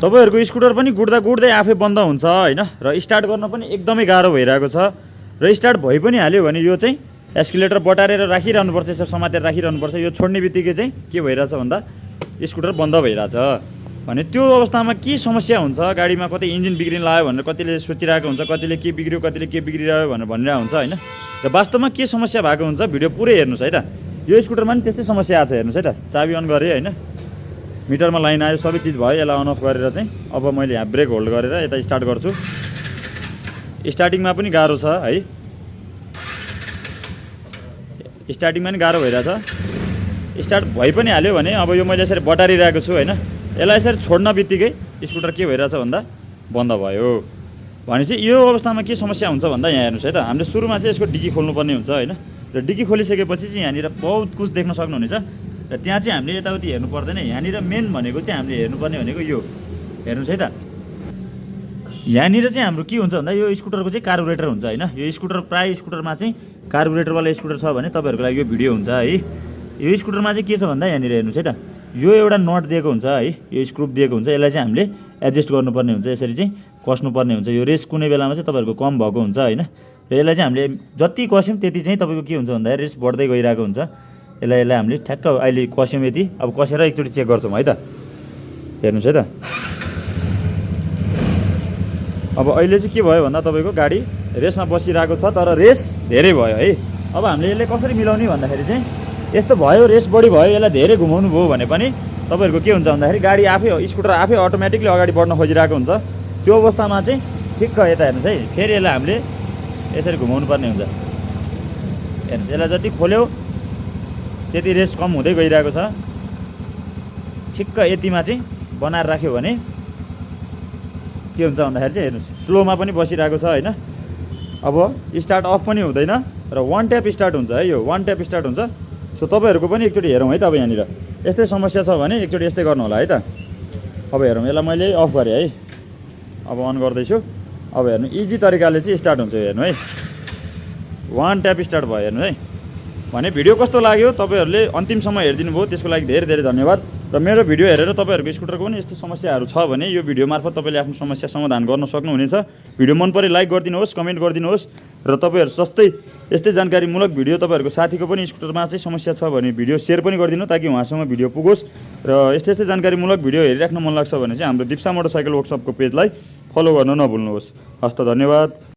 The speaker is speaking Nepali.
तपाईहरुको स्कुटर पनि गुड्दा गुड्दै आफै बन्द हुन्छ हैन र स्टार्ट गर्न पनि एकदमै गाह्रो भइरहेको छ र स्टार्ट भइ पनि हाल्यो भने यो चाहिँ एस्केलेटर बटारेर राखिरहनु पर्छ यसो समातेर राखिरहनु पर्छ यो छोड्ने बित्तिकै चाहिँ के भइरहेछ भन्दा स्कुटर बन्द भइरहेछ भने त्यो अवस्थामा के समस्या हुन्छ गाडीमा कतै इन्जिन बिग्रिन लाग्यो भनेर कतिले सोचिरहेको हुन्छ कतिले के बिग्रियो कतिले के बिग्रिरह्यो भनेर भनिरहेको हुन्छ हैन र वास्तवमा के समस्या भएको हुन्छ भिडियो पुरै हेर्नुस् है त यो स्कुटरमा पनि त्यस्तै समस्या आछ हेर्नुस् है त चाबी अन गरे हैन मिटरमा लाइन आयो सबै चिज भयो यसलाई अन अफ गरेर चाहिँ अब मैले यहाँ ब्रेक होल्ड गरेर यता स्टार्ट गर्छु स्टार्टिङमा पनि गाह्रो छ है स्टार्टिङमा पनि गाह्रो भइरहेछ स्टार्ट भइ पनि हाल्यो भने अब यो मैले यसरी बटारिरहेको छु हैन यसलाई यसरी छोड्न बित्तिकै स्कुटर के भइरहेछ भन्दा बन्द भयो भनेपछि यो अवस्थामा के समस्या हुन्छ भन्दा यहाँ हेर्नुस् है त हामीले सुरुमा चाहिँ यसको डिकी खोल्नुपर्ने हुन्छ हैन र डिकी खोलिसकेपछि चाहिँ यहाँनिर बहुत कुछ देख्न सक्नुहुनेछ र त्यहाँ चाहिँ हामीले यताउति हेर्नु पर्दैन यहाँनिर मेन भनेको चाहिँ हामीले हेर्नुपर्ने भनेको यो हेर्नुस् है त यहाँनिर चाहिँ हाम्रो के हुन्छ भन्दा यो स्कुटरको चाहिँ कार्बुरेटर हुन्छ हैन यो स्कुटर प्राय स्कुटरमा चाहिँ कार्बुरेटरवाला स्कुटर छ भने तपाईँहरूको लागि यो भिडियो हुन्छ है यो स्कुटरमा चाहिँ के छ भन्दा यहाँनिर हेर्नुस् है त यो एउटा नट दिएको हुन्छ है यो स्क्रुप दिएको हुन्छ यसलाई चाहिँ हामीले एडजस्ट गर्नुपर्ने हुन्छ यसरी चाहिँ कस्नुपर्ने हुन्छ यो रेस कुनै बेलामा चाहिँ तपाईँहरूको कम भएको हुन्छ हैन र यसलाई चाहिँ हामीले जति कस्यौँ त्यति चाहिँ तपाईँको के हुन्छ भन्दा रेस बढ्दै गइरहेको हुन्छ यसलाई हामीले ठ्याक्क अहिले कस्यौँ यति अब कसेर एकचोटि चेक गर्छौँ है त हेर्नुहोस् है त अब अहिले चाहिँ के भयो भन्दा तपाईँको गाडी रेसमा बसिरहेको छ तर रेस धेरै भयो है अब हामीले यसले कसरी मिलाउने भन्दाखेरि चाहिँ यस्तो भयो रेस बढी भयो यसलाई धेरै घुमाउनु भयो भने पनि तपाईँहरूको के हुन्छ भन्दाखेरि गाडी आफै स्कुटर आफै अटोमेटिकली अगाडि बढ्न खोजिरहेको हुन्छ त्यो अवस्थामा चाहिँ ठिक्क यता हेर्नुहोस् है फेरि यसलाई हामीले यसरी घुमाउनु पर्ने हुन्छ हेर्नुहोस् यसलाई जति खोल्यो त्यति रेस कम हुँदै गइरहेको छ ठिक्क यतिमा चाहिँ बनाएर राख्यो भने के हुन्छ भन्दाखेरि चाहिँ हेर्नुहोस् स्लोमा पनि बसिरहेको छ हैन अब स्टार्ट अफ पनि हुँदैन र वान ट्याप स्टार्ट हुन्छ है यो वान ट्याप स्टार्ट हुन्छ सो तपाईँहरूको पनि एकचोटि हेरौँ है त अब यहाँनिर यस्तै समस्या छ भने एकचोटि यस्तै गर्नु होला है त अब हेरौँ यसलाई मैले अफ गरेँ है अब अन गर्दैछु अब हेर्नु इजी तरिकाले चाहिँ स्टार्ट हुन्छ हेर्नु है वान ट्याप स्टार्ट भयो हेर्नु है भने भिडियो कस्तो लाग्यो तपाईँहरूले अन्तिमसम्म हेरिदिनु भयो त्यसको लागि धेरै धेरै धन्यवाद र मेरो भिडियो हेरेर तपाईँहरूको स्कुटरको पनि यस्तो समस्याहरू छ भने यो भिडियो मार्फत तपाईँले आफ्नो समस्या समाधान गर्न सक्नुहुनेछ भिडियो मन परे लाइक गरिदिनुहोस् कमेन्ट गरिदिनुहोस् र तपाईँहरू जस्तै यस्तै जानकारीमूलक भिडियो तपाईँहरूको साथीको पनि स्कुटरमा चाहिँ समस्या छ भने भिडियो सेयर पनि गरिदिनु ताकि उहाँसँग भिडियो पुगोस् र यस्तै यस्तै जानकारीमूलक भिडियो हेरिराख्न मन लाग्छ भने चाहिँ हाम्रो दिप्सा मोटरसाइकल वर्कसपको पेजलाई फलो गर्न नभुल्नुहोस् हस्त धन्यवाद।